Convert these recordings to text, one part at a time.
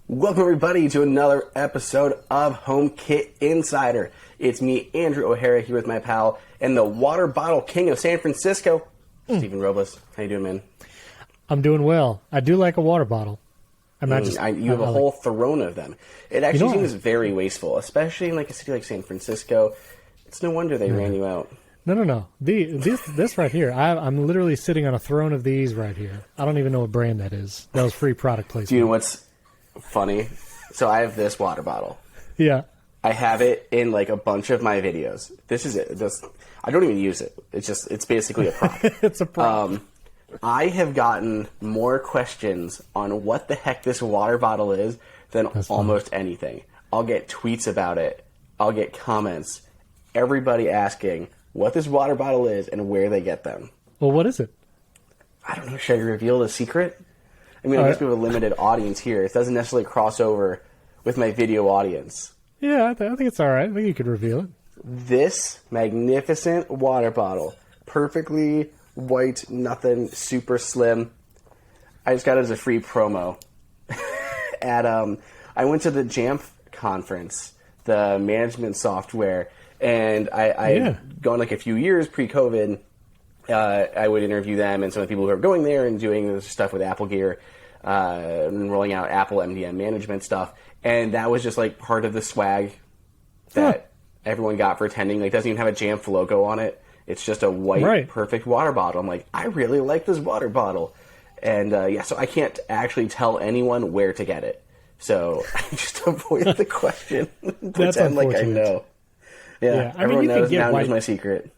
Welcome everybody to another episode of HomeKit Insider. It's me, Andrew O'Hara, here with my pal and the water bottle king of San Francisco, Stephen Robles. How you doing, man? I'm doing well. I do like a water bottle. I'm not just. You have a whole throne of them. It actually seems very wasteful, especially in like a city like San Francisco. It's no wonder they ran you out. No. This right here, I'm literally sitting on a throne of these right here. I don't even know what brand that is. That was free product placement. Do you know what's funny? So I have this water bottle. Yeah. I have it in like a bunch of my videos. This is it. I don't even use it. It's basically a prop. It's a prop. I have gotten more questions on what the heck this water bottle is than almost anything. I'll get tweets about it. I'll get comments. Everybody asking what this water bottle is and where they get them. Well, what is it? I don't know. Should I reveal the secret? I mean, I guess we have a limited audience here. It doesn't necessarily cross over with my video audience. Yeah, I think it's all right. I think you could reveal it. This magnificent water bottle, perfectly white, nothing, super slim. I just got it as a free promo. I went to the Jamf conference, the management software, and I'd gone like a few years pre-COVID. I would interview them and some of the people who are going there and doing stuff with Apple Gear, and rolling out Apple MDM management stuff. And that was just like part of the swag that everyone got for attending. Like, it doesn't even have a Jamf logo on it. It's just a white, perfect water bottle. I'm like, I really like this water bottle. And so I can't actually tell anyone where to get it. So I just avoid the question. Pretend like I know. Yeah, everyone knows my secret.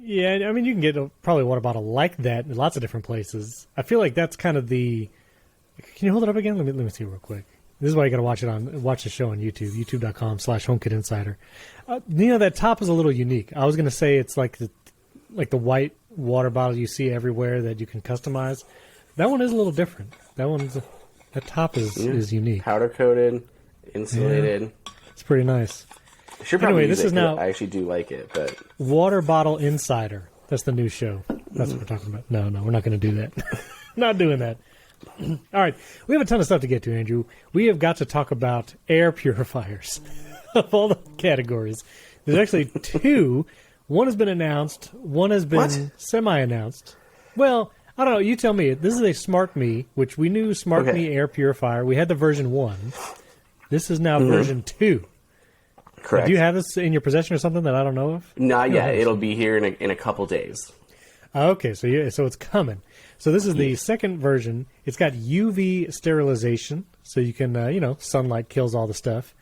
Yeah, I mean, you can get probably a water bottle like that in lots of different places. I feel like that's kind of the... Can you hold it up again? Let me see real quick. This is why you got to watch the show on YouTube, youtube.com/HomeKit Insider. That top is a little unique. I was going to say it's like the white water bottle you see everywhere that you can customize. That one is a little different. That top is unique. Powder coated, insulated. Yeah. It's pretty nice. I should probably use it, I actually do like it, but Water Bottle Insider. That's the new show. That's what we're talking about. No, we're not going to do that. Not doing that. All right, we have a ton of stuff to get to, Andrew. We have got to talk about air purifiers of all the categories. There's actually two. One has been announced. One has been semi-announced. Well, I don't know. You tell me. This is a Smartmi, which we knew Smartmi Air Purifier. We had the version 1. This is now version 2. Correct. Do you have this in your possession or something that I don't know of? Not yet. It'll be here in a couple days. Okay, so it's coming. So this is the second version. It's got UV sterilization, so you can, sunlight kills all the stuff.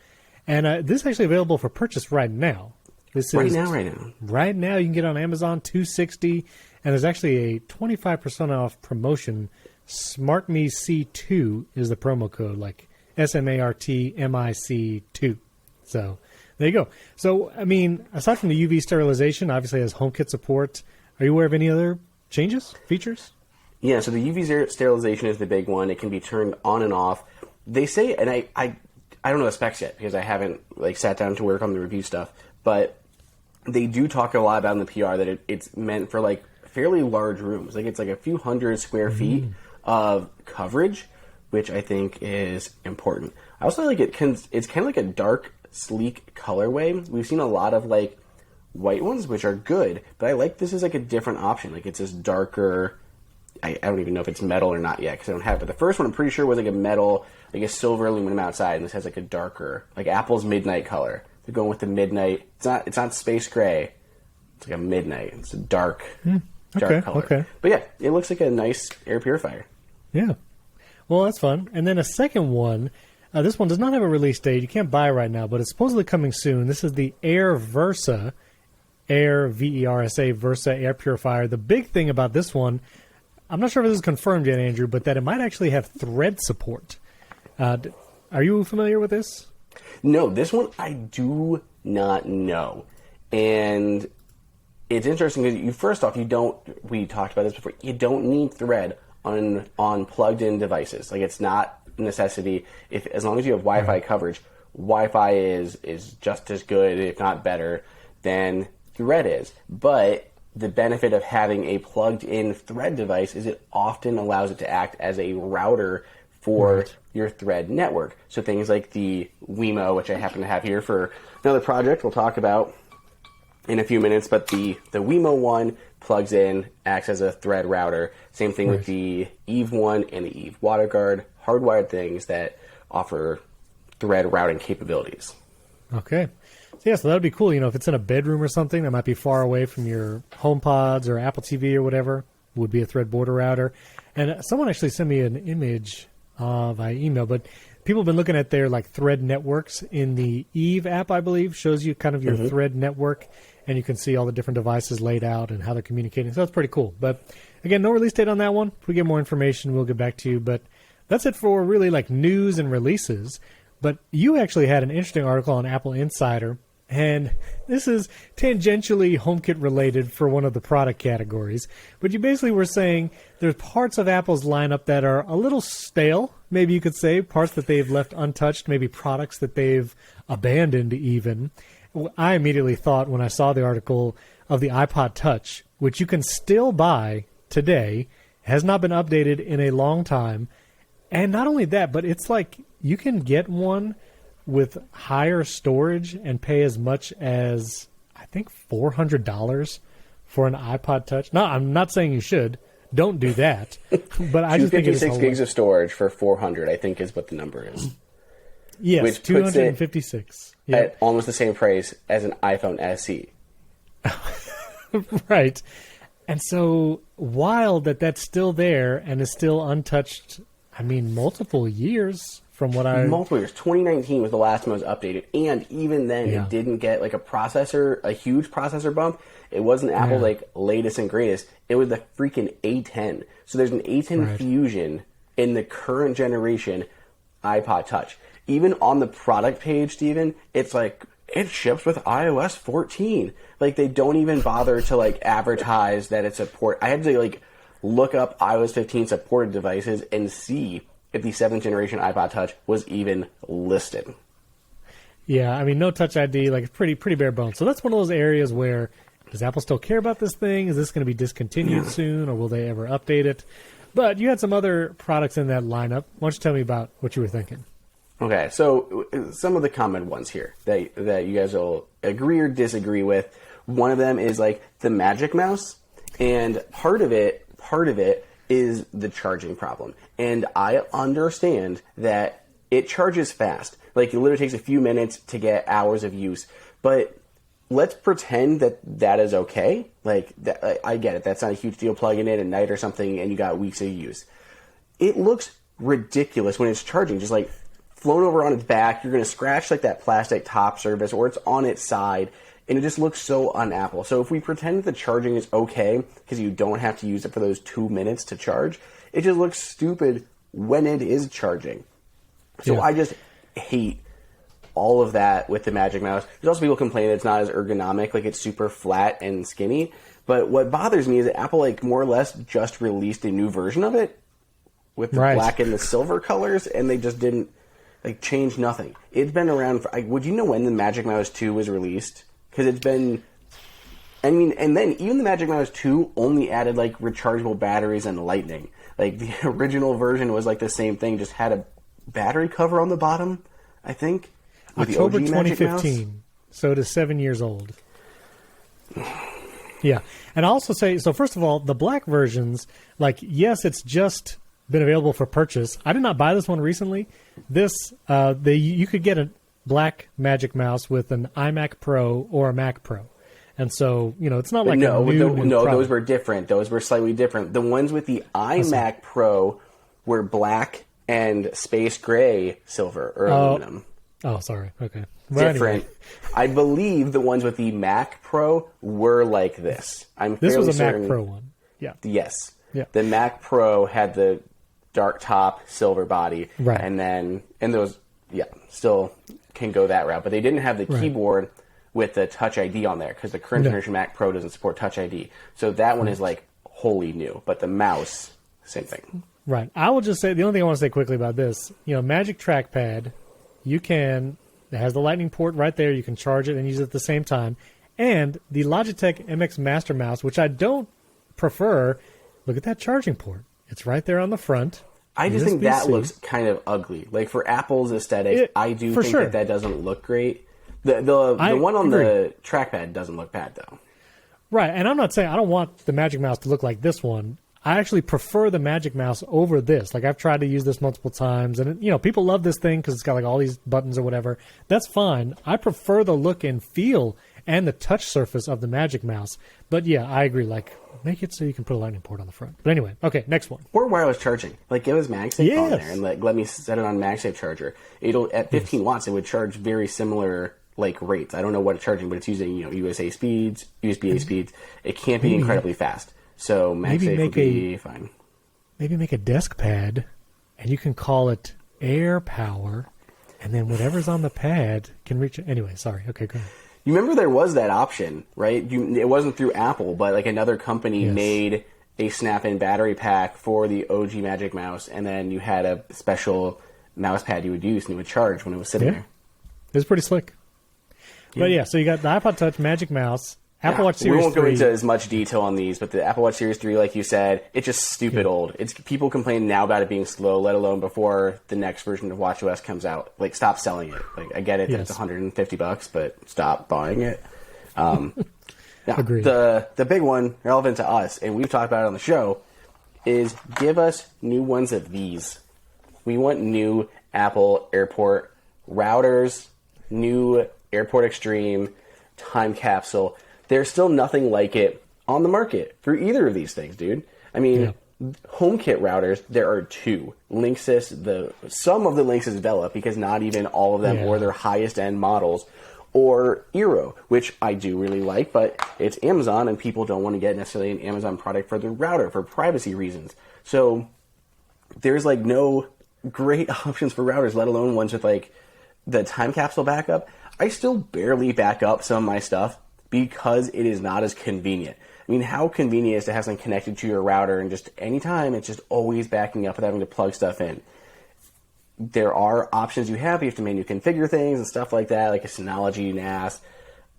And this is actually available for purchase right now. Right now. Right now, you can get it on Amazon, $260, and there's actually a 25% off promotion. Smartmi C2 is the promo code, like SMARTMIC2. So there you go. So, I mean, aside from the UV sterilization, obviously it has HomeKit support. Are you aware of any other changes, features? Yeah, so the UV sterilization is the big one. It can be turned on and off. They say, and I don't know the specs yet because I haven't sat down to work on the review stuff, but they do talk a lot about in the PR that it's meant for fairly large rooms. It's a few hundred square feet of coverage, which I think is important. I also like it. It's kind of like a dark, sleek colorway. We've seen a lot of white ones, which are good, but I like this is a different option. It's this darker. I don't even know if it's metal or not yet because I don't have it. But the first one I'm pretty sure was a metal, a silver aluminum outside, and this has a darker, Apple's midnight color. They're going with the midnight. It's not space gray. It's a midnight. It's a dark color. Okay. But yeah, it looks like a nice air purifier. Yeah. Well, that's fun. And then a second one. This one does not have a release date. You can't buy it right now, but it's supposedly coming soon. This is the Airversa, Versa Versa air purifier. The big thing about this one, I'm not sure if this is confirmed yet, Andrew, but that it might actually have thread support. Are you familiar with this? No, this one I do not know. And it's interesting because we talked about this before, you don't need thread on plugged-in devices. It's not a necessity. As long as you have Wi-Fi coverage, Wi-Fi is just as good, if not better, than thread is. But the benefit of having a plugged-in thread device is it often allows it to act as a router for your Thread network. So things like the Wemo, which I happen to have here for another project we'll talk about in a few minutes, but the Wemo one plugs in, acts as a Thread router. Same thing with the Eve one and the Eve WaterGuard, hardwired things that offer Thread routing capabilities. Okay. So that would be cool. If it's in a bedroom or something that might be far away from your HomePods or Apple TV or whatever, would be a Thread border router. And someone actually sent me an image via email, but people have been looking at their Thread networks in the Eve app, I believe, shows you kind of your Thread network, and you can see all the different devices laid out and how they're communicating. So that's pretty cool. But again, no release date on that one. If we get more information, we'll get back to you. But that's it for really news and releases. But you actually had an interesting article on Apple Insider, and this is tangentially HomeKit related for one of the product categories. But you basically were saying there's parts of Apple's lineup that are a little stale, maybe you could say, parts that they've left untouched, maybe products that they've abandoned even. I immediately thought when I saw the article of the iPod Touch, which you can still buy today, has not been updated in a long time. And not only that, but it's you can get one with higher storage and pay as much as, I think, $400 for an iPod Touch. No, I'm not saying you should. Don't do that. But I just think it's 256 gigs of storage for $400, I think, is what the number is. Yes, which 256. At almost the same price as an iPhone SE. Right. And so wild that's still there and is still untouched. I mean, multiple years from what I... Multiple years. 2019 was the last one that was updated. And even then, it didn't get a huge processor bump. It wasn't Apple's latest and greatest. It was the freaking A10. So there's an A10 Fusion in the current generation iPod Touch. Even on the product page, Steven, it's it ships with iOS 14. They don't even bother to advertise that it's support. I had to look up iOS 15 supported devices and see if the 7th generation iPod Touch was even listed. Yeah, I mean, no Touch ID, pretty bare bones. So that's one of those areas where, does Apple still care about this thing? Is this going to be discontinued soon, or will they ever update it? But you had some other products in that lineup. Why don't you tell me about what you were thinking? Okay, so some of the common ones here that you guys will agree or disagree with. One of them is the Magic Mouse, and part of it is the charging problem. And I understand that it charges fast. It literally takes a few minutes to get hours of use. But let's pretend that is okay. I get it. That's not a huge deal plugging in at night or something and you got weeks of use. It looks ridiculous when it's charging, just flown over on its back. You're going to scratch that plastic top surface, or it's on its side, and it just looks so un-Apple. So if we pretend that the charging is okay because you don't have to use it for those 2 minutes to charge, it just looks stupid when it is charging. So I just hate all of that with the Magic Mouse. There's also people complaining that it's not as ergonomic, it's super flat and skinny. But what bothers me is that Apple more or less just released a new version of it with the black and the silver colors, and they just didn't change nothing. It's been around for, would you know when the Magic Mouse 2 was released? Because it's been, and then even the Magic Mouse 2 only added rechargeable batteries and lightning. The original version was the same thing, just had a battery cover on the bottom, I think. October 2015. So it is 7 years old. Yeah. And I'll also say, so first of all, the black versions, yes, it's just been available for purchase. I did not buy this one recently. This, you could get a black Magic Mouse with an iMac Pro or a Mac Pro. And so, it's not no, a new those were different. Those were slightly different. The ones with the iMac Pro were black and space gray silver or aluminum. Oh, sorry. Okay. Well, different. Anyway. I believe the ones with the Mac Pro were like this. This was a Mac Pro one. Yeah. Yes. Yeah. The Mac Pro had the dark top, silver body. Right. And those, still can go that route. But they didn't have the keyboard with the Touch ID on there because the current generation Mac Pro doesn't support Touch ID. So that one is wholly new. But the mouse, same thing. Right. I will just say, the only thing I want to say quickly about this, Magic Trackpad, it has the lightning port right there. You can charge it and use it at the same time. And the Logitech MX Master Mouse, which I don't prefer, look at that charging port. It's right there on the front. I just think USB-C. that looks kind of ugly. Like for Apple's aesthetic, I do think that doesn't look great. The one on the trackpad doesn't look bad though. Right, and I'm not saying I don't want the Magic Mouse to look like this one. I actually prefer the Magic Mouse over this. Like I've tried to use this multiple times, and people love this thing because it's got like all these buttons or whatever. That's fine. I prefer the look and feel and the touch surface of the Magic Mouse. But yeah, I agree. Like make it so you can put a lightning port on the front. But anyway, okay, next one. Or wireless charging. Like give us MagSafe on there and let me set it on MagSafe charger. It'll at 15 watts. It would charge very similar rates. I don't know what it's charging, but it's using USB-A speeds. It can't be incredibly fast. So MagSafe would be fine. Maybe make a desk pad, and you can call it Air Power, and then whatever's on the pad can reach it. Anyway, sorry. Okay, go ahead. You remember there was that option, right? It wasn't through Apple, but like another company made a snap-in battery pack for the OG Magic Mouse, and then you had a special mouse pad you would use and it would charge when it was sitting there. It was pretty slick. But yeah, so you got the iPod Touch, Magic Mouse, Apple Watch Series 3. We won't go into as much detail on these, but the Apple Watch Series 3, like you said, it's just stupid old. It's people complain now about it being slow, let alone before the next version of WatchOS comes out. Like, stop selling it. Like, I get it that it's $150, but stop buying it. Agreed. The big one, relevant to us, and we've talked about it on the show, is give us new ones of these. We want new Apple Airport routers, new Airport Extreme, Time Capsule. There's still nothing like it on the market for either of these things, dude. I mean, HomeKit routers, there are two. Linksys, some of the Linksys develop, because not even all of them or their highest end models, or Eero, which I do really like, but it's Amazon, and people don't want to get necessarily an Amazon product for their router for privacy reasons. So there's no great options for routers, let alone ones with the Time Capsule backup. I still barely back up some of my stuff because it is not as convenient. I mean, how convenient is to have something connected to your router and just anytime it's just always backing up and having to plug stuff in? There are options you have. You have to manually configure things and stuff like that, like a Synology, NAS,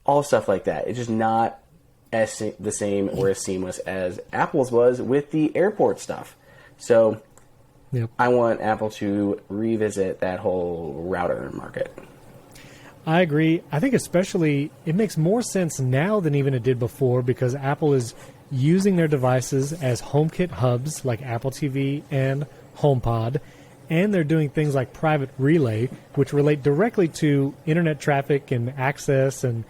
all stuff like that. It's just not the same or as seamless as Apple's was with the airport stuff. So I want Apple to revisit that whole router market. I agree. I think especially it makes more sense now than even it did before, because Apple is using their devices as HomeKit hubs like Apple TV and HomePod, and they're doing things like Private Relay, which relate directly to internet traffic and access and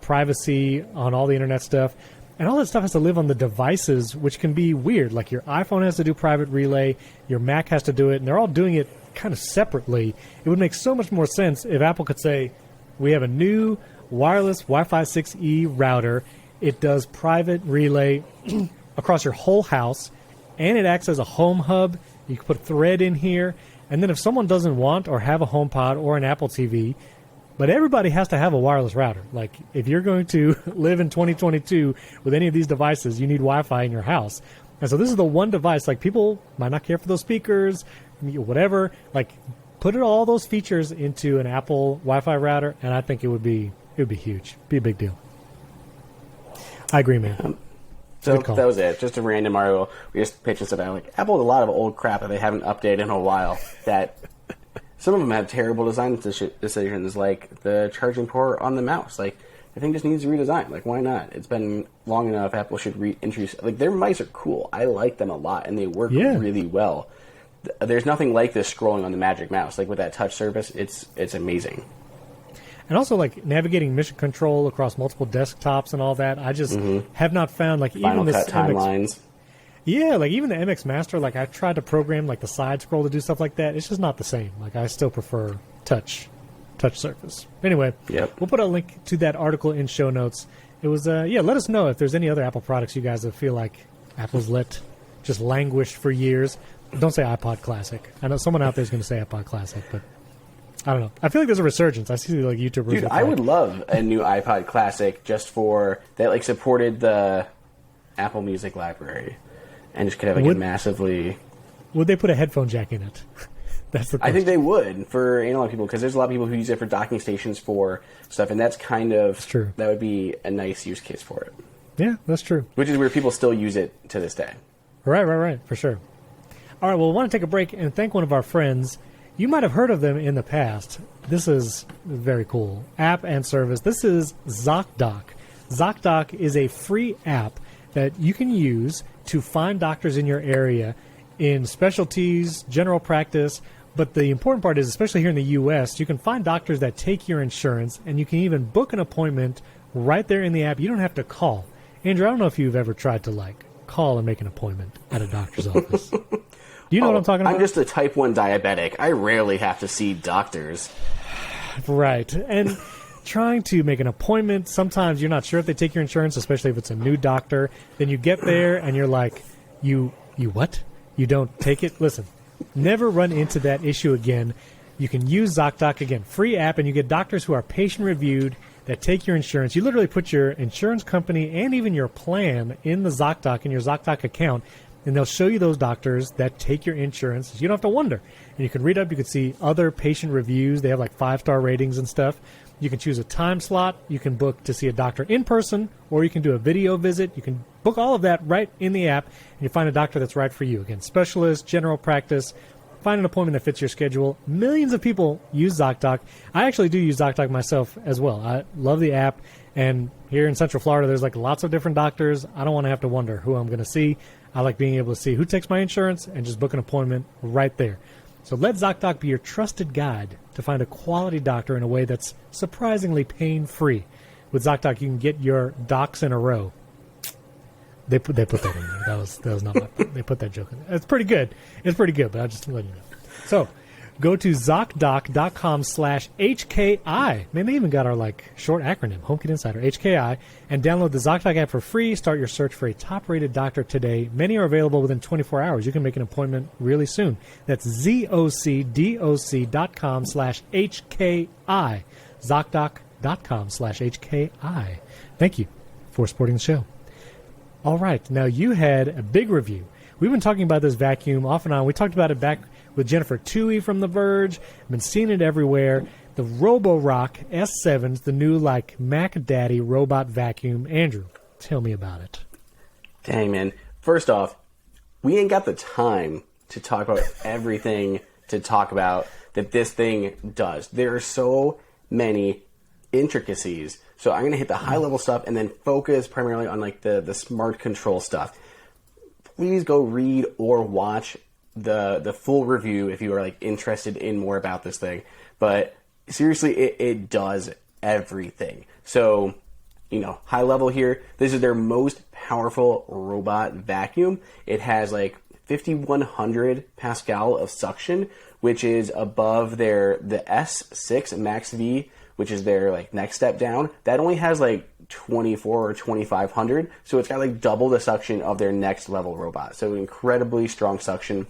privacy on all the internet stuff. And all that stuff has to live on the devices, which can be weird. Like your iPhone has to do Private Relay, your Mac has to do it, and they're all doing it kind of separately. It would make so much more sense if Apple could say, we have a new wireless Wi-Fi 6E router. It does Private Relay across your whole house, and it acts as a home hub. You can put a thread in here, and then if someone doesn't want or have a HomePod or an Apple TV, but everybody has to have a wireless router. Like, if you're going to live in 2022 with any of these devices, you need Wi-Fi in your house. And so this is the one device, people might not care for those speakers, whatever, put all those features into an Apple Wi-Fi router, and I think it would be huge. Be a big deal. I agree, man. So that was it. Just a random article. We just pitching stuff out. Apple has a lot of old crap that they haven't updated in a while. That some of them have terrible design decisions, like the charging port on the mouse. The thing just needs to redesign. Why not? It's been long enough. Apple should reintroduce. Their mice are cool. I like them a lot, and they work really well. There's nothing like this scrolling on the Magic Mouse. With that touch surface, it's amazing. And also, navigating mission control across multiple desktops and all that, I just have not found, Final even this Cut timelines. Even the MX Master, I tried to program, the side scroll to do stuff like that. It's just not the same. I still prefer touch surface. Anyway, we'll put a link to that article in show notes. It was, let us know if there's any other Apple products you guys that feel like Apple's let just languish for years. Don't say iPod Classic. I know someone out there is going to say iPod Classic, but I don't know. I feel like there's a resurgence. I see YouTubers. Dude, I would love a new iPod Classic just for that, supported the Apple Music library, and just could have a massively. Would they put a headphone jack in it? That's the question. I think they would for analog people, because there's a lot of people who use it for docking stations for stuff, and that's that's true. That would be a nice use case for it. Yeah, that's true. Which is where people still use it to this day. Right, for sure. All right, well, we want to take a break and thank one of our friends. You might have heard of them in the past. This is very cool. App and service. This is Zocdoc. Zocdoc is a free app that you can use to find doctors in your area in specialties, general practice. But the important part is, especially here in the U.S., you can find doctors that take your insurance, and you can even book an appointment right there in the app. You don't have to call. Andrew, I don't know if you've ever tried to, call and make an appointment at a doctor's office. Do you know what I'm talking about? I'm just a type 1 diabetic. I rarely have to see doctors. Right. And trying to make an appointment, sometimes you're not sure if they take your insurance, especially if it's a new doctor. Then you get there, and you're like, you what? You don't take it? Listen. Never run into that issue again. You can use Zocdoc, again, free app, and you get doctors who are patient-reviewed that take your insurance. You literally put your insurance company and even your plan in the Zocdoc, in your Zocdoc account, and they'll show you those doctors that take your insurance. So you don't have to wonder. And you can read up. You can see other patient reviews. They have 5-star ratings and stuff. You can choose a time slot. You can book to see a doctor in person, or you can do a video visit. You can book all of that right in the app, and you find a doctor that's right for you. Again, specialist, general practice. Find an appointment that fits your schedule. Millions of people use Zocdoc. I actually do use Zocdoc myself as well. I love the app, and here in Central Florida, there's lots of different doctors. I don't want to have to wonder who I'm going to see. I like being able to see who takes my insurance and just book an appointment right there. So let Zocdoc be your trusted guide to find a quality doctor in a way that's surprisingly pain-free. With Zocdoc, you can get your docs in a row. They put that in there. That was not my part. They put that joke in there. It's pretty good. But I'll just let you know. So go to Zocdoc.com/HKI. Man, they even got our short acronym, HomeKit Insider, HKI, and download the Zocdoc app for free. Start your search for a top-rated doctor today. Many are available within 24 hours. You can make an appointment really soon. That's ZocDoc.com/HKI. Zocdoc.com/HKI. Thank you for supporting the show. All right, now you had a big review. We've been talking about this vacuum off and on. We talked about it back with Jennifer Toohey from The Verge. I've been seeing it everywhere. The Roborock S7's the new Mac Daddy robot vacuum. Andrew, tell me about it. Dang, man. First off, we ain't got the time to talk about everything to talk about that this thing does. There are so many intricacies. So I'm going to hit the high-level stuff and then focus primarily on the smart control stuff. Please go read or watch the full review if you are interested in more about this thing. But seriously, it does everything. So, high level here, this is their most powerful robot vacuum. It has 5,100 Pascal of suction, which is above the S7 MaxV, which is their next step down. That only has 24 or 2,500, so it's got double the suction of their next level robot. So incredibly strong suction.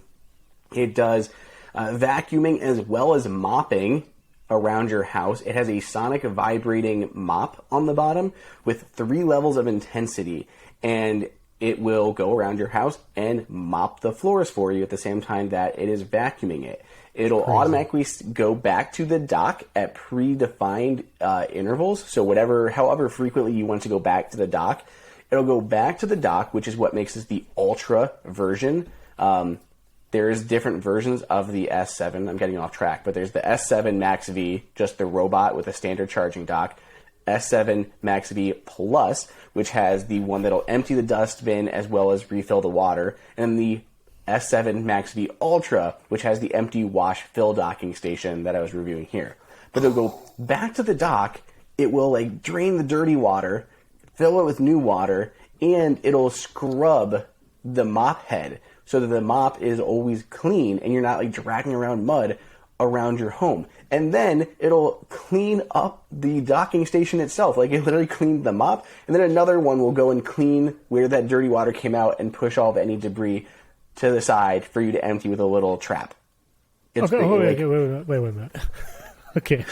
It does vacuuming as well as mopping around your house. It has a sonic vibrating mop on the bottom with 3 levels of intensity, and it will go around your house and mop the floors for you at the same time that it is vacuuming it. It'll automatically go back to the dock at predefined intervals. So however frequently you want to go back to the dock, it'll go back to the dock, which is what makes this the Ultra version. There's different versions of the S7. I'm getting off track, but there's the S7 MaxV, just the robot with a standard charging dock. S7 MaxV Plus, which has the one that'll empty the dustbin as well as refill the water, and the S7 MaxV Ultra, which has the empty wash fill docking station that I was reviewing here. But they'll go back to the dock, it will drain the dirty water, fill it with new water, and it'll scrub the mop head so that the mop is always clean and you're not dragging around mud around your home. And then it'll clean up the docking station itself. It literally cleaned the mop, and then another one will go and clean where that dirty water came out and push all of any debris to the side for you to empty with a little trap. Wait a minute. Okay.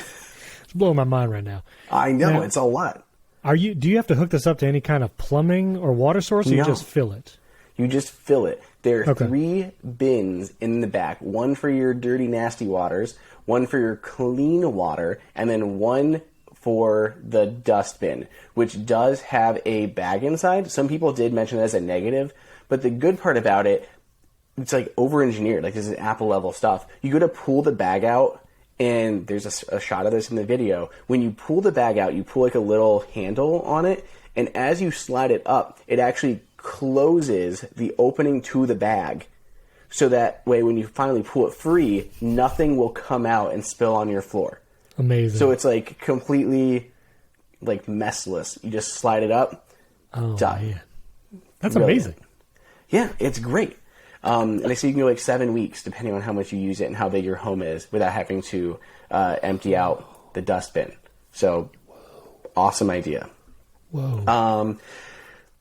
It's blowing my mind right now. I know, it's a lot. Do you have to hook this up to any kind of plumbing or water source, or you just fill it? You just fill it. There are 3 bins in the back. One for your dirty, nasty waters, one for your clean water, and then one for the dustbin, which does have a bag inside. Some people did mention it as a negative, but the good part about it, it's like over-engineered. Like, this is Apple-level stuff. You go to pull the bag out, and there's a shot of this in the video. When you pull the bag out, you pull like a little handle on it, and as you slide it up, it actually closes the opening to the bag. So that way, when you finally pull it free, nothing will come out and spill on your floor. Amazing. So it's like completely like messless. You just slide it up. Oh, done. man. That's Really. amazing. Yeah, it's great. And I say you can go like 7 weeks, depending on how much you use it and how big your home is, without having to empty out the dustbin. So, awesome idea. Whoa.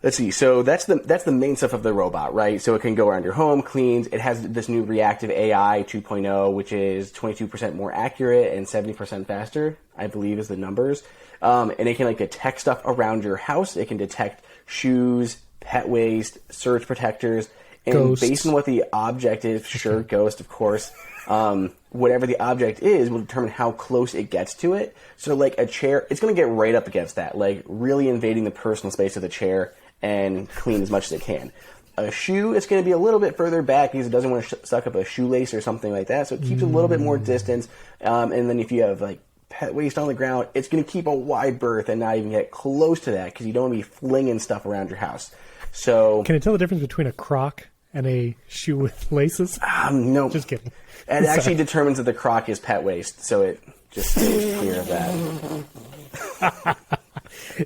Let's see. So that's the main stuff of the robot, right? So it can go around your home, cleans. It has this new reactive AI 2.0, which is 22% more accurate and 70% faster, I believe is the numbers. And it can like detect stuff around your house. It can detect shoes, pet waste, surge protectors. And Ghosts. based on what the object is, sure, ghost, of course, whatever the object is will determine how close it gets to it. So, like a chair, it's going to get right up against that, like really invading the personal space of the chair and clean as much as it can. A shoe, it's going to be a little bit further back because it doesn't want to suck up a shoelace or something like that. So it keeps a little bit more distance. And then if you have like pet waste on the ground, it's going to keep a wide berth and not even get close to that because you don't want to be flinging stuff around your house. So, Can it tell the difference between a Croc and a shoe with laces? no. Just kidding. It actually determines that the Croc is pet waste, so it just stays clear of that.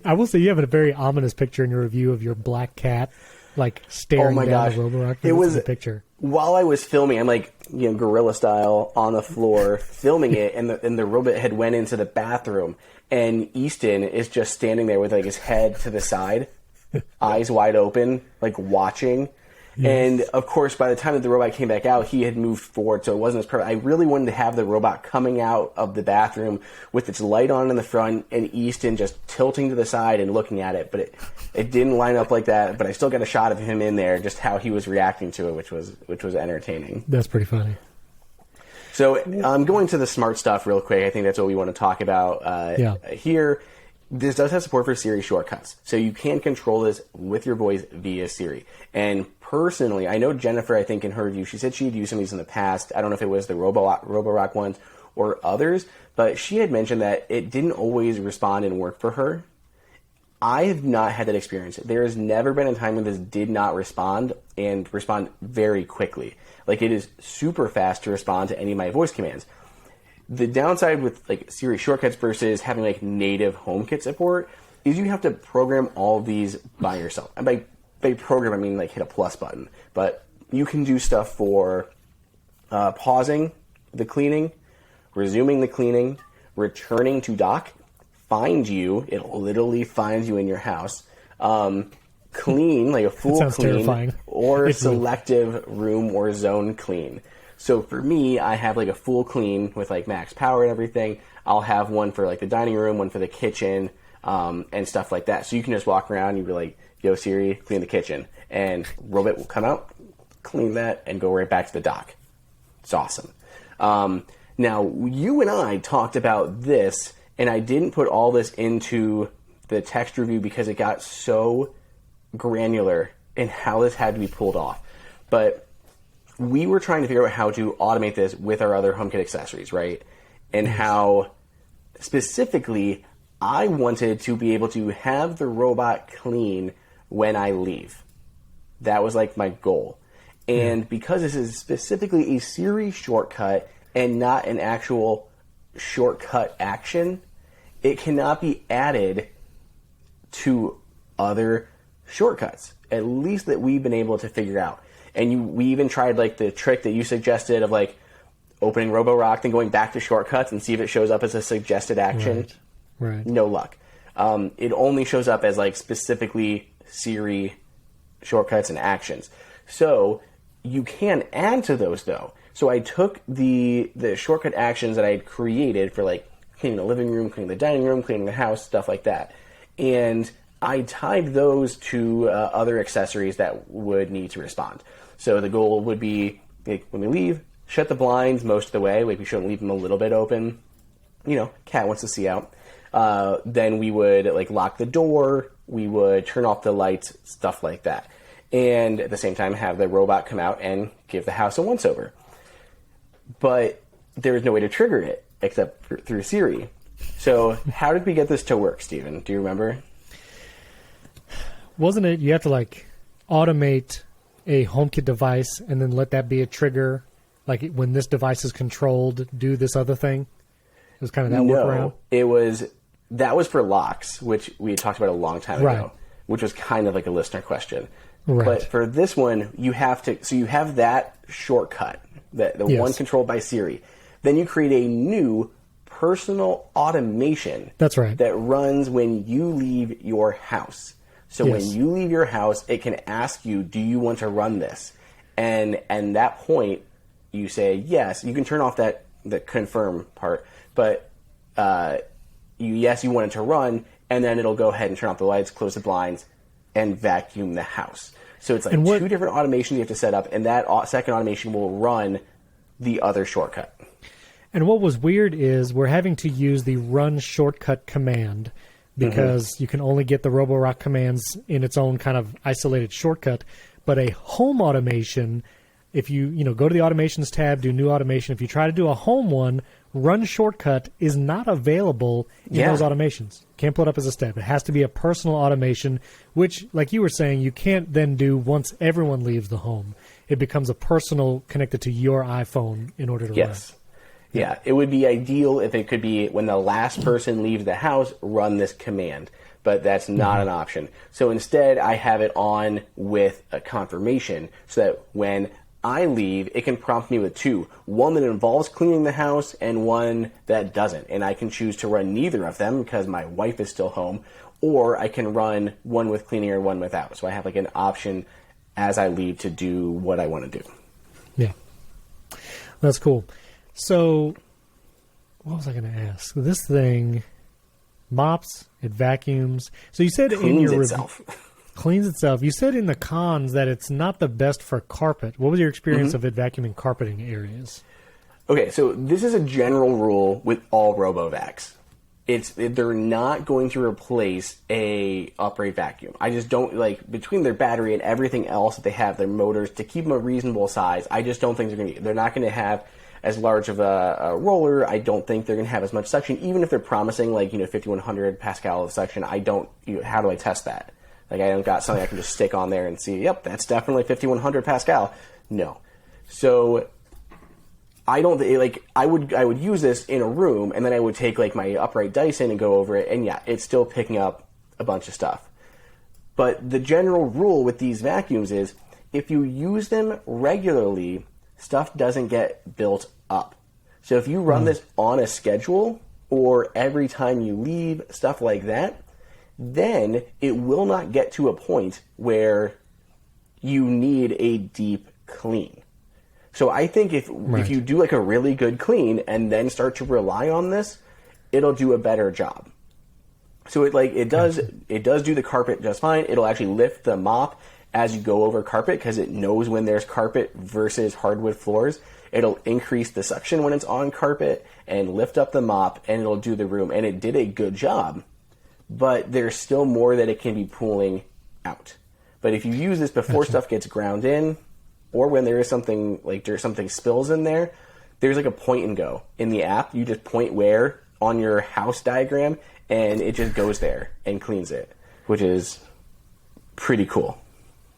I will say you have a very ominous picture in your review of your black cat, like staring down the Roborock. It was a picture. While I was filming, I'm like, gorilla style on the floor filming it, and the robot had went into the bathroom, and Easton is just standing there with like his head to the side, eyes wide open, like watching. Yes. And of course, by the time that the robot came back out, he had moved forward, so it wasn't as perfect. I really wanted to have the robot coming out of the bathroom with its light on in the front and Easton just tilting to the side and looking at it, but it didn't line up like that. But I still got a shot of him in there, just how he was reacting to it, which was entertaining. That's pretty funny. So going to the smart stuff real quick. I think that's what we want to talk about here. This does have support for Siri shortcuts, so you can control this with your voice via Siri. And personally, I know Jennifer, I think in her review, she said she'd used some of these in the past. I don't know if it was the Roborock ones or others, but she had mentioned that it didn't always respond and work for her. I have not had that experience. There has never been a time when this did not respond and respond very quickly. Like, it is super fast to respond to any of my voice commands. The downside with like Siri shortcuts versus having like native HomeKit support is you have to program all of these by yourself. And by program, I mean like hit a plus button. But you can do stuff for pausing the cleaning, resuming the cleaning, returning to dock, find you. It literally finds you in your house. Clean, like a full clean, terrifying. Or selective room or zone clean. So for me, I have like a full clean with like max power and everything. I'll have one for like the dining room, one for the kitchen, and stuff like that. So you can just walk around and you'd be like, yo, Siri, clean the kitchen. And robot will come out, clean that, and go right back to the dock. It's awesome. Now, you and I talked about this, and I didn't put all this into the text review because it got so granular in how this had to be pulled off. But we were trying to figure out how to automate this with our other HomeKit accessories, right? And how, specifically, I wanted to be able to have the robot clean when I leave. That was like my goal. And because this is specifically a Siri shortcut and not an actual shortcut action, it cannot be added to other shortcuts, at least that we've been able to figure out. And we even tried like the trick that you suggested of like opening Roborock, then going back to shortcuts and see if it shows up as a suggested action. Right. No luck. It only shows up as like specifically Siri shortcuts and actions. So you can add to those though. So I took the shortcut actions that I had created for like cleaning the living room, cleaning the dining room, cleaning the house, stuff like that. And I tied those to other accessories that would need to respond. So the goal would be, like, when we leave, shut the blinds most of the way. Like, we shouldn't leave them a little bit open. Cat wants to see out. Then we would like lock the door. We would turn off the lights, stuff like that. and at the same time have the robot come out and give the house a once-over. But there was no way to trigger it except through Siri. So how did we get this to work, Stephen? Do you remember? Wasn't it you have to like automate a HomeKit device and then let that be a trigger? Like when this device is controlled, do this other thing? It was kind of that workaround? That was for locks, which we had talked about a long time ago, which was kind of like a listener question. Right. But for this one, you have that shortcut, the one controlled by Siri. Then you create a new personal automation. That's right. That runs when you leave your house. So when you leave your house, it can ask you, do you want to run this? And at that point, you say yes. You can turn off the confirm part, but you want it to run, and then it'll go ahead and turn off the lights, close the blinds, and vacuum the house. So it's like two different automations you have to set up, and that second automation will run the other shortcut. And what was weird is we're having to use the run shortcut command because you can only get the Roborock commands in its own kind of isolated shortcut. But a home automation, if you go to the automations tab, do new automation, if you try to do a home one, run shortcut is not available in those automations. Can't put it up as a step. It has to be a personal automation, which, like you were saying, you can't then do once everyone leaves the home. It becomes a personal connected to your iPhone in order to run. Yeah, it would be ideal if it could be when the last person leaves the house, run this command. But that's not an option. So instead, I have it on with a confirmation so that when I leave, it can prompt me with two. One that involves cleaning the house and one that doesn't. And I can choose to run neither of them because my wife is still home. Or I can run one with cleaning or one without. So I have like an option as I leave to do what I want to do. Yeah. That's cool. So, what was I going to ask? This thing mops, it vacuums. So you said cleans itself. Cleans itself. You said in the cons that it's not the best for carpet. What was your experience of it vacuuming carpeting areas? Okay, so this is a general rule with all RoboVacs. They're not going to replace a upright vacuum. I just don't, between their battery and everything else that they have, their motors, to keep them a reasonable size, I just don't think they're not going to have as large of a roller. I don't think they're going to have as much suction, even if they're promising 5100 Pascal of suction. How do I test that? I don't got something I can just stick on there and see, yep, that's definitely 5100 Pascal. No. So I don't I would use this in a room, and then I would take my upright Dyson and go over it, and yeah, it's still picking up a bunch of stuff. But the general rule with these vacuums is if you use them regularly, stuff doesn't get built up. So if you run this on a schedule or every time you leave, stuff like that, then it will not get to a point where you need a deep clean. So I think if you do a really good clean and then start to rely on this, it'll do a better job. So it does do the carpet just fine. It'll actually lift the mop as you go over carpet because it knows when there's carpet versus hardwood floors. It'll increase the suction when it's on carpet and lift up the mop, and it'll do the room. And it did a good job, but there's still more that it can be pulling out. But if you use this before stuff gets ground in, or when there is something something spills in there, there's a point and go in the app. You just point where on your house diagram, and it just goes there and cleans it, which is pretty cool.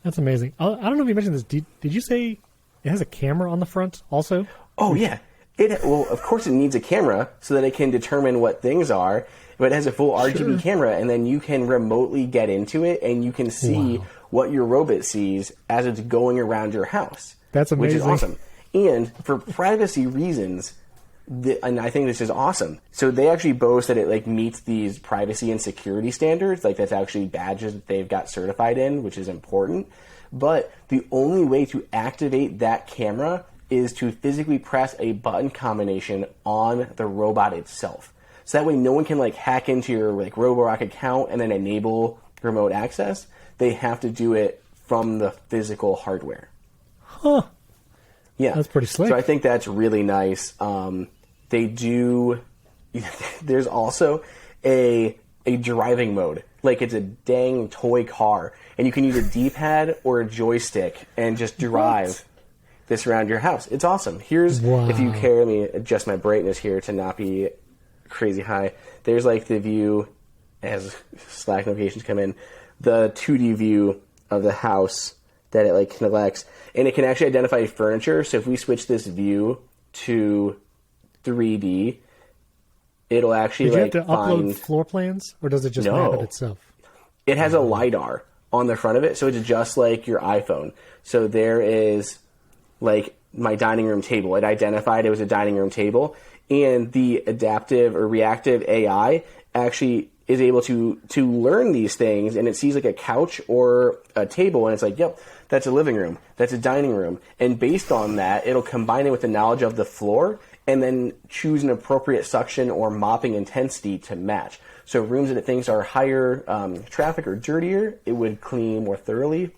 That's amazing. I don't know if you mentioned this. Did you say it has a camera on the front also? Oh, yeah. Well, of course it needs a camera so that it can determine what things are, but it has a full RGB camera, and then you can remotely get into it, and you can see what your robot sees as it's going around your house. That's amazing. Which is awesome. And for privacy reasons, and I think this is awesome. So they actually boast that it meets these privacy and security standards. That's actually badges that they've got certified in, which is important. But the only way to activate that camera is to physically press a button combination on the robot itself. So that way no one can hack into your Roborock account and then enable remote access. They have to do it from the physical hardware. Huh. Yeah. That's pretty slick. So I think that's really nice. They do... There's also a driving mode. like it's a dang toy car. And you can use a D-pad or a joystick and just drive this around your house. It's awesome. Here's, if you care, let me adjust my brightness here to not be crazy high. There's like the view, as Slack notifications come in, the 2D view of the house that it like collects. And it can actually identify furniture. So if we switch this view to 3D, it'll actually Did you have to upload floor plans, or does it just map it itself? It has a LiDAR on the front of it, so it's just like your iPhone. So there is like my dining room table. It identified it was a dining room table, and the adaptive or reactive AI actually is able to learn these things, and it sees like a couch or a table, and it's like, yep, that's a living room, that's a dining room. And based on that, it'll combine it with the knowledge of the floor and then choose an appropriate suction or mopping intensity to match. So rooms that it thinks are higher traffic or dirtier, it would clean more thoroughly.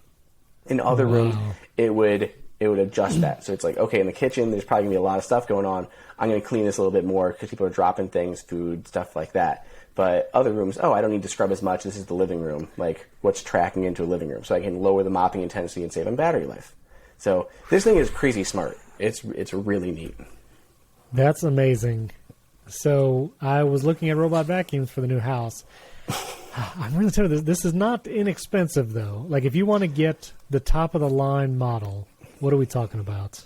In other rooms, it would adjust that. So it's like, okay, in the kitchen, there's probably going to be a lot of stuff going on. I'm going to clean this a little bit more because people are dropping things, food, stuff like that. But other rooms, I don't need to scrub as much. This is the living room. Like, what's tracking into a living room? So I can lower the mopping intensity and save on battery life. So this thing is crazy smart. It's really neat. That's amazing. So I was looking at robot vacuums for the new house. I'm really telling you, this is not inexpensive, though. Like, if you want to get the top-of-the-line model, what are we talking about?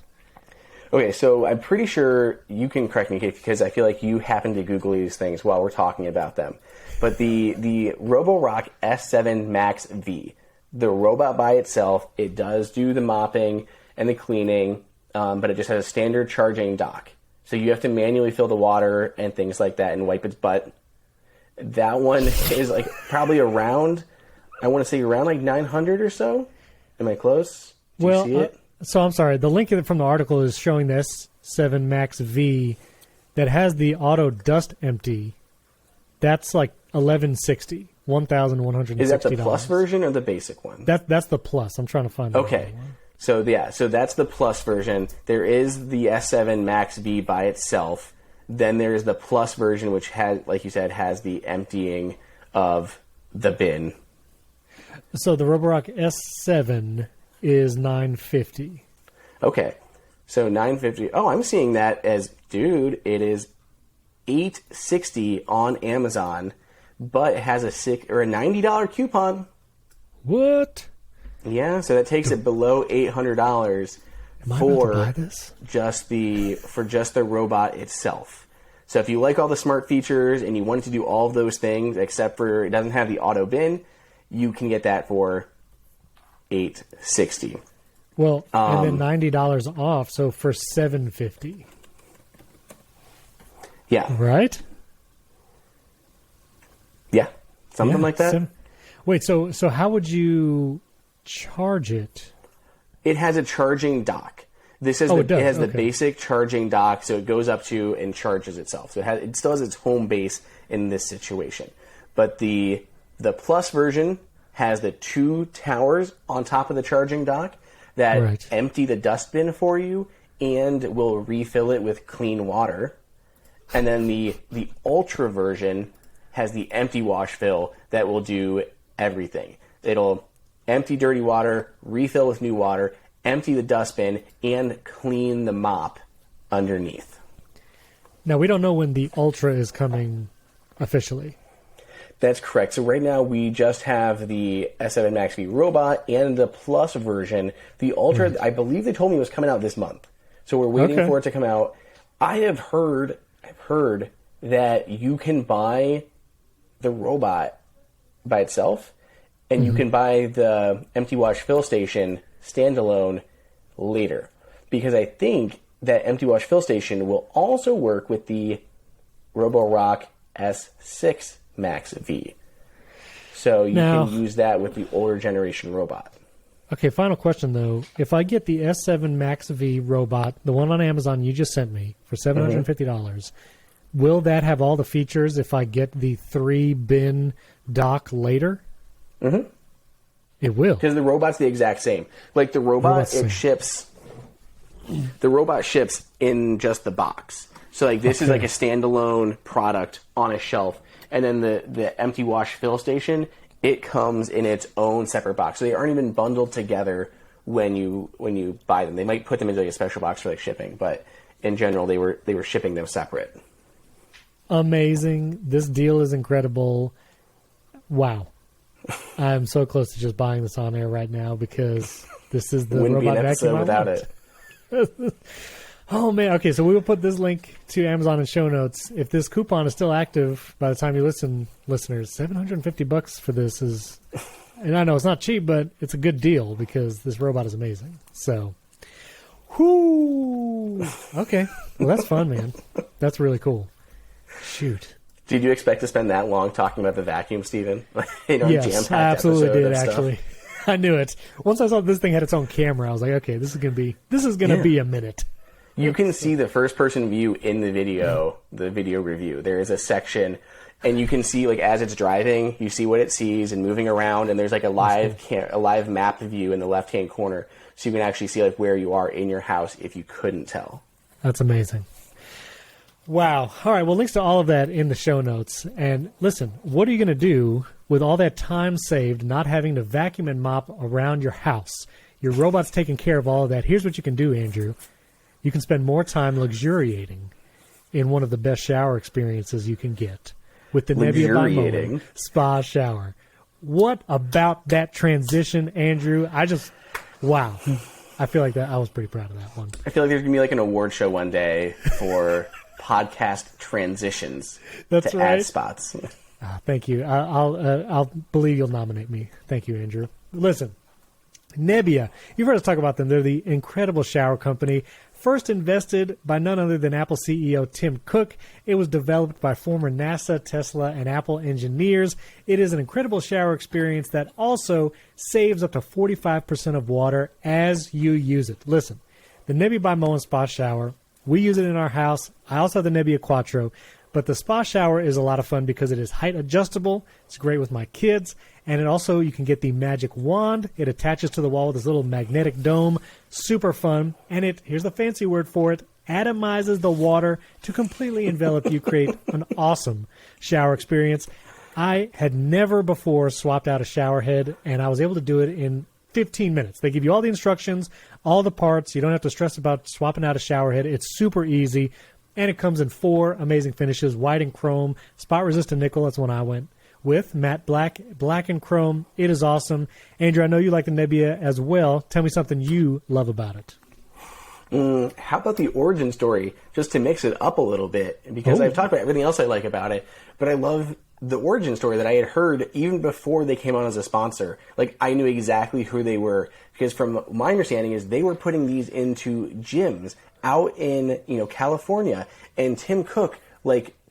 Okay, so I'm pretty sure you can correct me, Kate, because I feel like you happen to Google these things while we're talking about them. But the Roborock S7 MaxV, the robot by itself, it does do the mopping and the cleaning, but it just has a standard charging dock. So you have to manually fill the water and things like that and wipe its butt. That one is like probably around, I want to say around like 900 or so. Am I close? Do you see it? So I'm sorry. The link from the article is showing the S7 MaxV that has the auto dust empty. That's like $1,160. $1,160. Is that the plus version or the basic one? That's the plus. I'm trying to find. Okay. So that's the plus version. There is the S7 MaxV by itself. Then there's the plus version, which has, like you said, has the emptying of the bin. So the Roborock S7 is $950. Okay. So $950. Oh, I'm seeing that as, dude, it is $860 on Amazon, but it has a $90 coupon. What? Yeah, so that takes it below $800 for just the robot itself. So if you like all the smart features and you wanted to do all of those things, except for it doesn't have the auto bin, you can get that for $860. Well, and then $90 off, so for $750. Yeah. Right? Yeah. Something like that. Wait, so how would you charge it? It has a charging dock. It has the basic charging dock, so it goes up to and charges itself. So it still has its home base in this situation. But the plus version has the 2 towers on top of the charging dock that empty the dustbin for you and will refill it with clean water. And then the Ultra version has the empty wash fill that will do everything. It'll empty dirty water, refill with new water, empty the dustbin, and clean the mop underneath. Now, we don't know when the Ultra is coming officially. That's correct. So right now we just have the S7 MaxV robot and the Plus version. The Ultra, I believe they told me was coming out this month. So we're waiting for it to come out. I've heard that you can buy the robot by itself, and you can buy the empty wash fill station standalone later. Because I think that empty wash fill station will also work with the Roborock S6 MaxV. So you can use that with the older generation robot. Okay, final question though. If I get the S7 MaxV robot, the one on Amazon you just sent me, for $750, will that have all the features if I get the 3-bin dock later? Mm-hmm. It will. Because the robot's the exact same. Like the robot, ships. The robot ships in just the box. So like this is like a standalone product on a shelf, and then the empty wash fill station it comes in its own separate box. So they aren't even bundled together when you buy them. They might put them into like a special box for like shipping, but in general, they were shipping them separate. Amazing. This deal is incredible. Wow. I'm so close to just buying this on air right now because this is the Wouldn't robot be an vacuum episode without it. Oh, man. Okay, so we will put this link to Amazon in show notes. If this coupon is still active by the time you listen, listeners, $750 for this is... And I know it's not cheap, but it's a good deal because this robot is amazing. So, whoo! Okay. Well, that's fun, man. That's really cool. Shoot. Did you expect to spend that long talking about the vacuum, Steven? Yes, I absolutely did, actually. I knew it. Once I saw this thing had its own camera, I was like, okay, this is gonna be a minute. You can see the first-person view in the video review. There is a section, and you can see, like, as it's driving, you see what it sees and moving around, and there's, like, a live map view in the left-hand corner, so you can actually see, like, where you are in your house if you couldn't tell. That's amazing. Wow. All right, well, links to all of that in the show notes. And listen, what are you going to do with all that time saved not having to vacuum and mop around your house? Your robot's taking care of all of that. Here's what you can do, Andrew. You can spend more time luxuriating in one of the best shower experiences you can get with the Nebula by Moen Spa Shower. What about that transition, Andrew? Wow. I feel like I was pretty proud of that one. I feel like there's going to be like an award show one day for podcast transitions to ad spots. Thank you. I'll believe you'll nominate me. Thank you, Andrew. Listen, Nebula, you've heard us talk about them. They're the incredible shower company. First invested by none other than Apple CEO Tim Cook. It was developed by former NASA, Tesla, and Apple engineers. It is an incredible shower experience that also saves up to 45% of water as you use it. Listen, the Nebula by Moen Spa Shower, we use it in our house. I also have the Nebula Quattro, but the Spa Shower is a lot of fun because it is height adjustable. It's great with my kids. And it also, you can get the magic wand. It attaches to the wall with this little magnetic dome. Super fun. And here's the fancy word for it, atomizes the water to completely envelop you, create an awesome shower experience. I had never before swapped out a shower head, and I was able to do it in 15 minutes. They give you all the instructions, all the parts. You don't have to stress about swapping out a shower head. It's super easy. And it comes in 4 amazing finishes, white and chrome, spot-resistant nickel. That's one I went with, matte black, black and chrome. It is awesome. Andrew, I know you like the Nebula as well. Tell me something you love about it. How about the origin story, just to mix it up a little bit? Because I've talked about everything else I like about it, but I love the origin story that I had heard even before they came on as a sponsor. Like, I knew exactly who they were, because from my understanding is they were putting these into gyms out in, California, and Tim Cook,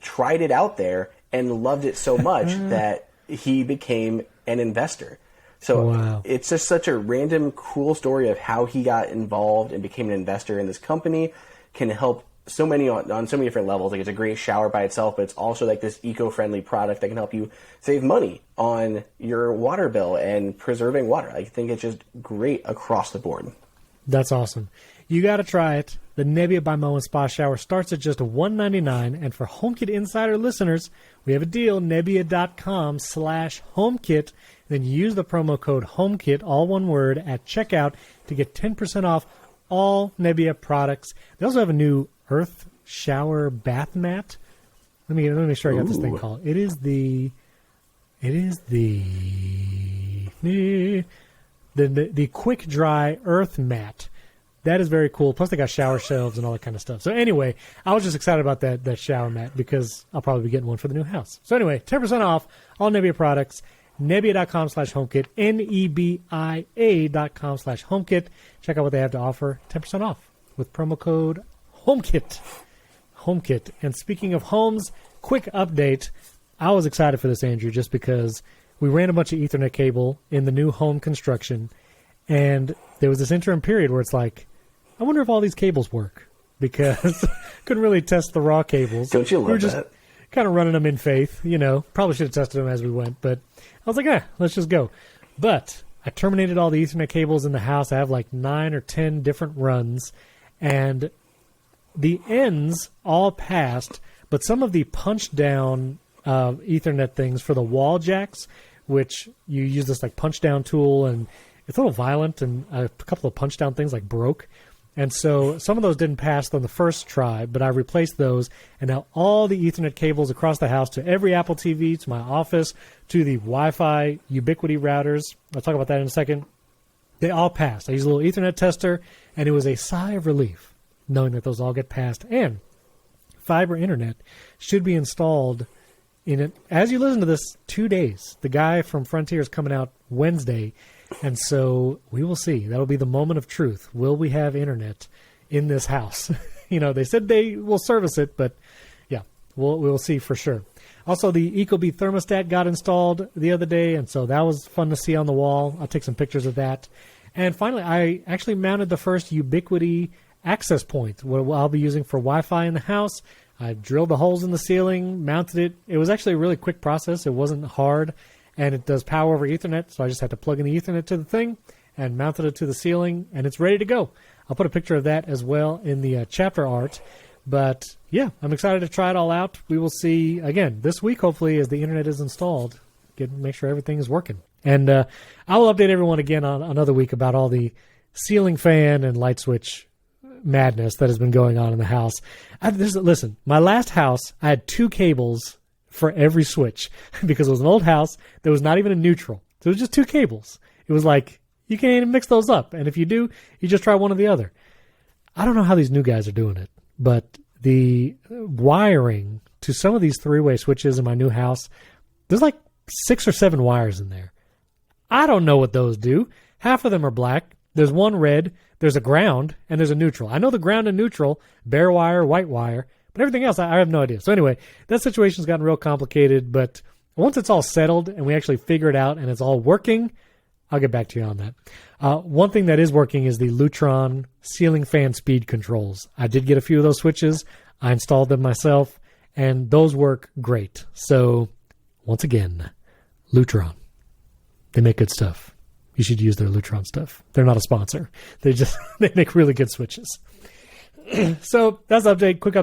tried it out there and loved it so much that he became an investor. So It's just such a random, cool story of how he got involved and became an investor in this company. Can help so many on so many different levels. Like, it's a great shower by itself, but it's also like this eco-friendly product that can help you save money on your water bill and preserving water. I think it's just great across the board. That's awesome. You got to try it. The Nebula by Moen Spa Shower starts at just $199, and for HomeKit Insider listeners, we have a deal, Nebula.com/HomeKit. Then use the promo code HomeKit, all one word, at checkout to get 10% off all Nebula products. They also have a new Earth Shower Bath Mat. Let me make sure I got this thing called. It is the Quick Dry Earth Mat. That is very cool. Plus, they got shower shelves and all that kind of stuff. So anyway, I was just excited about that shower mat because I'll probably be getting one for the new house. So anyway, 10% off all Nebula products. Nebula.com/HomeKit. Nebia.com/HomeKit. Check out what they have to offer. 10% off with promo code HomeKit. HomeKit. And speaking of homes, quick update. I was excited for this, Andrew, just because we ran a bunch of Ethernet cable in the new home construction, and there was this interim period where it's like, I wonder if all these cables work, because couldn't really test the raw cables. Don't you love we were just that? Kind of running them in faith, Probably should have tested them as we went, but I was like, let's just go. But I terminated all the Ethernet cables in the house. I have 9 or 10 different runs, and the ends all passed, but some of the punch down Ethernet things for the wall jacks which you use this like punch down tool, and it's a little violent, and a couple of punch down things like broke. And so some of those didn't pass on the first try, but I replaced those, and now all the Ethernet cables across the house to every Apple TV, to my office, to the Wi-Fi Ubiquity routers, I'll talk about that in a second, they all passed. I used a little Ethernet tester, and it was a sigh of relief knowing that those all get passed. And fiber internet should be installed in it, as you listen to this, 2 days. The guy from Frontier is coming out Wednesday, and so we will see. That'll be the moment of truth. Will we have internet in this house? They said they will service it, but yeah, we'll see for sure. Also, the Ecobee Thermostat got installed the other day, and so that was fun to see on the wall. I'll take some pictures of that. And finally, I actually mounted the first Ubiquity access point, what I'll be using for Wi-Fi in the house. I drilled the holes in the ceiling, mounted it. It was actually a really quick process. It wasn't hard, and it does power over Ethernet, so I just had to plug in the Ethernet to the thing and mounted it to the ceiling, and it's ready to go. I'll put a picture of that as well in the chapter art. But yeah, I'm excited to try it all out. We will see, again, this week, hopefully, as the internet is installed, make sure everything is working. And I will update everyone again on another week about all the ceiling fan and light switch madness that has been going on in the house. Listen, my last house, I had 2 cables for every switch because it was an old house. There was not even a neutral. So it was just 2 cables. It was like, you can't even mix those up. And if you do, you just try one or the other. I don't know how these new guys are doing it, but the wiring to some of these 3-way switches in my new house, there's like 6 or 7 wires in there. I don't know what those do. Half of them are black. There's one red. There's a ground, and there's a neutral. I know the ground and neutral, bare wire, white wire, but everything else, I have no idea. So anyway, that situation's gotten real complicated, but once it's all settled and we actually figure it out and it's all working, I'll get back to you on that. One thing that is working is the Lutron ceiling fan speed controls. I did get a few of those switches. I installed them myself, and those work great. So once again, Lutron. They make good stuff. You should use their Lutron stuff. They're not a sponsor. They make really good switches. So that's the update. Quick update.